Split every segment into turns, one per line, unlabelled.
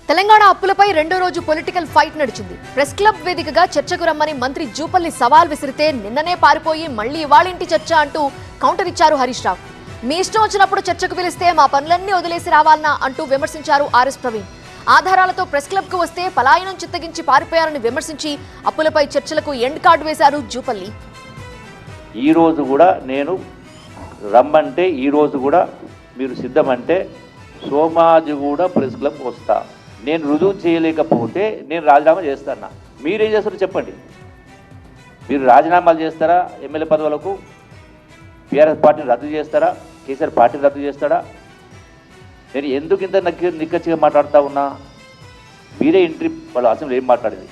తెలంగాణ అప్పులపై రెండో రోజు పొలిటికల్ ఫైట్ నడిచింది. ప్రెస్ క్లబ్ వేదికగా చర్చకు రమ్మని మంత్రి జూపల్లి సవాల్ విసిరితే నిన్ననే పారిపోయి మళ్లీ ఇవాళింటి చర్చ అంటూ కౌంటర్ ఇచ్చారు హరీష్ రావు. మీ ఇష్టం వచ్చినప్పుడు చర్చకు పిలిస్తే మా పనులన్నీ వదిలేసి రావాలన్నా అంటూ విమర్శించారు ఆర్ఎస్ ప్రవీణ్. ఆధారాలతో ప్రెస్ క్లబ్ కు వస్తే పలాయనం చిత్తగించి పారిపోయారని విమర్శించి అప్పులపై చర్చలకు ఎండ్ కార్డు వేశారు జూపల్లి.
ఈ రోజు కూడా నేను రమ్మంటే ఈ రోజు కూడా మీరు సిద్ధమంటే సోమాజిగూడ ప్రెస్ క్లబ్ వస్తా. నేను రుజువు చేయలేకపోతే నేను రాజీనామా చేస్తాను. మీరేం చేస్తారో చెప్పండి. మీరు రాజీనామాలు చేస్తారా? ఎమ్మెల్యే పదవులకు టీఆర్ఎస్ పార్టీని రద్దు చేస్తారా? కేసీఆర్ పార్టీని రద్దు చేస్తాడా? నేను ఎందుకు ఇంత నిక్కచ్చిగా మాట్లాడుతూ ఉన్నా? మీరే ఇంట్రీ వాళ్ళు అసెంబ్లీ ఏం మాట్లాడింది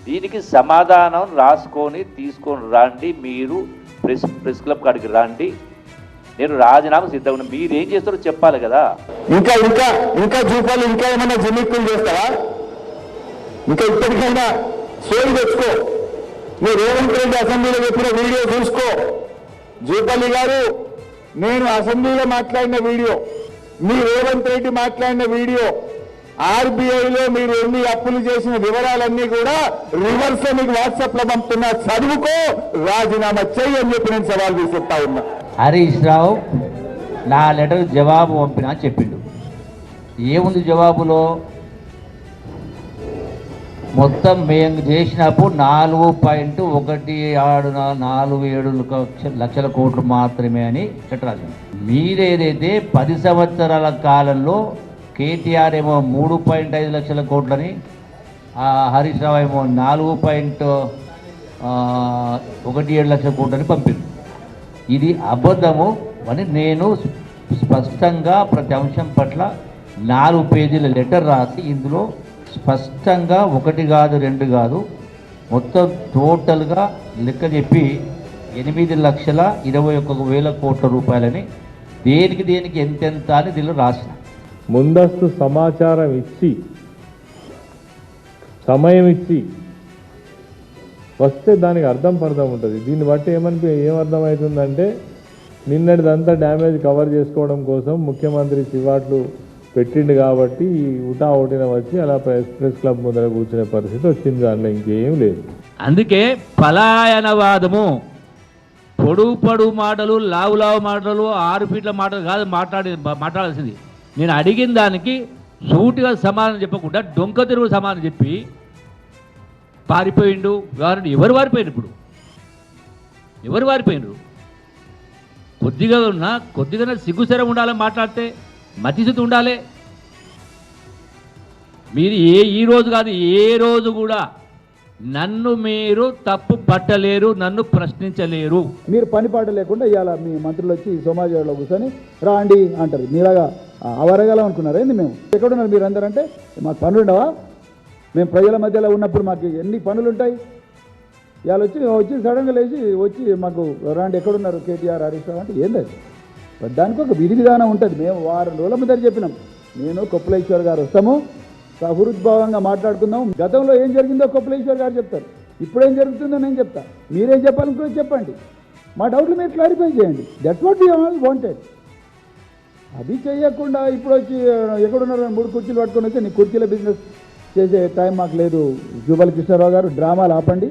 దీనికి సమాధానం రాసుకొని తీసుకొని రండి. మీరు ప్రెస్ క్లబ్ కాడికి రండి. నేను రాజీనామా సిద్ధంగా ఉన్నా. మీరు ఏం చేస్తారో చెప్పాలి కదా.
ఇంకా ఇంకా ఇంకా జూపాలు ఇంకా ఏమైనా జిమ్మిక్కులు చేస్తావా? ఇంకా ఇప్పటికైనా సోయి తెచ్చుకో. మీరు రేవంత్ రెడ్డి అసెంబ్లీలో చెప్పిన వీడియో చూసుకో. జూపల్లి గారు, నేను అసెంబ్లీలో మాట్లాడిన వీడియో, మీ రేవంత్ రెడ్డి మాట్లాడిన వీడియో, ఆర్బీఐలో మీరు ఎన్ని అప్పులు చేసిన వివరాలన్నీ కూడా రివర్స్ లో మీకు వాట్సాప్ లో పంపుతున్నా. చదువుకో, రాజీనామా చెయ్యి అని చెప్పి నేను సవాల్ తీసుకుంటా ఉన్నా.
హరీష్ రావు నా లెటర్ జవాబు పంపినా చెప్పిండు. ఏముంది జవాబులో? మొత్తం మేము చేసినప్పుడు 4.17 లక్షల కోట్లు మాత్రమే అని చట్టరాజు. మీరేదైతే 10 సంవత్సరాల కాలంలో కేటీఆర్ ఏమో 3.5 లక్షల కోట్లని, హరీష్ రావు ఏమో 4.17 లక్షల కోట్లని పంపింది. ఇది అబద్ధము అని నేను స్పష్టంగా ప్రతి అంశం పట్ల 4 పేజీల లెటర్ రాసి ఇందులో స్పష్టంగా 1 కాదు 2 కాదు మొత్తం టోటల్గా లెక్క చెప్పి 8,21,000 కోట్ల రూపాయలని దేనికి ఎంతెంత అని దీనిలో రాసిన.
ముందస్తు సమాచారం ఇచ్చి సమయం ఇచ్చి వస్తే దానికి అర్థం ఉంటుంది. దీన్ని బట్టి ఏమర్థమవుతుందంటే నిన్నటిదంతా డ్యామేజ్ కవర్ చేసుకోవడం కోసం ముఖ్యమంత్రి చివాట్లు పెట్టిండు కాబట్టి ఉటా ఓటిన వచ్చి అలా ప్రెస్ క్లబ్ ముందర కూర్చునే పరిస్థితి వచ్చింది. దాంట్లో ఇంకేం లేదు.
అందుకే పలాయనవాదము, పొడుగు మాటలు, లావు మాటలు, 6 ఫీట్ల మాటలు కాదు మాట్లాడాల్సింది. నేను అడిగిన దానికి సూటిగా సమాధానం చెప్పకుండా డొంక తిరుగు సమాధానం చెప్పి పారిపోయిండు. ఎవరు పారిపోయిన? ఇప్పుడు ఎవరు పారిపోయినరు? కొద్దిగా సిగ్గుసరం ఉండాలి, మాట్లాడితే మతిశుద్ధి ఉండాలి. మీరు ఈ రోజు కాదు ఏ రోజు కూడా నన్ను మీరు తప్పు పట్టలేరు, నన్ను ప్రశ్నించలేరు.
మీరు పనిపాట లేకుండా ఇవాళ మీ మంత్రులు వచ్చి సమాజంలో కూర్చొని రాండి అంటారు. మీలాగా అవరగలం అనుకున్నారు ఏంది? మేము ఎక్కడున్నారు మీరు అందరంటే మాకు పనులు ఉండవా? మేము ప్రజల మధ్యలో ఉన్నప్పుడు మాకు ఎన్ని పనులు ఉంటాయి? ఇవాళ వచ్చి సడన్గా లేచి వచ్చి మాకు రాండి ఎక్కడున్నారు కేటీఆర్, హరీష్ రావు అంటే ఏంది? దానికి ఒక విధి విధానం ఉంటుంది. మేము 6 రోజుల ముందర చెప్పినాం. నేను కొప్పులేశ్వర్ గారు వస్తాము, సహృద్భావంగా మాట్లాడుకుందాం. గతంలో ఏం జరిగిందో కొప్పులేశ్వర్ గారు చెప్తారు, ఇప్పుడేం జరుగుతుందో నేను చెప్తా. మీరేం చెప్పాలనుకో చెప్పండి, మా డౌట్లు మీరు క్లారిఫై చేయండి. That's what we all wanted. అది చేయకుండా ఇప్పుడు వచ్చి ఎక్కడున్నారు 3 కుర్చీలు పట్టుకొని వస్తే నీ కుర్చీల బిజినెస్ చేసే టైం మాకు లేదు. జూపల్లి కృష్ణారావు గారు, డ్రామాలు ఆపండి.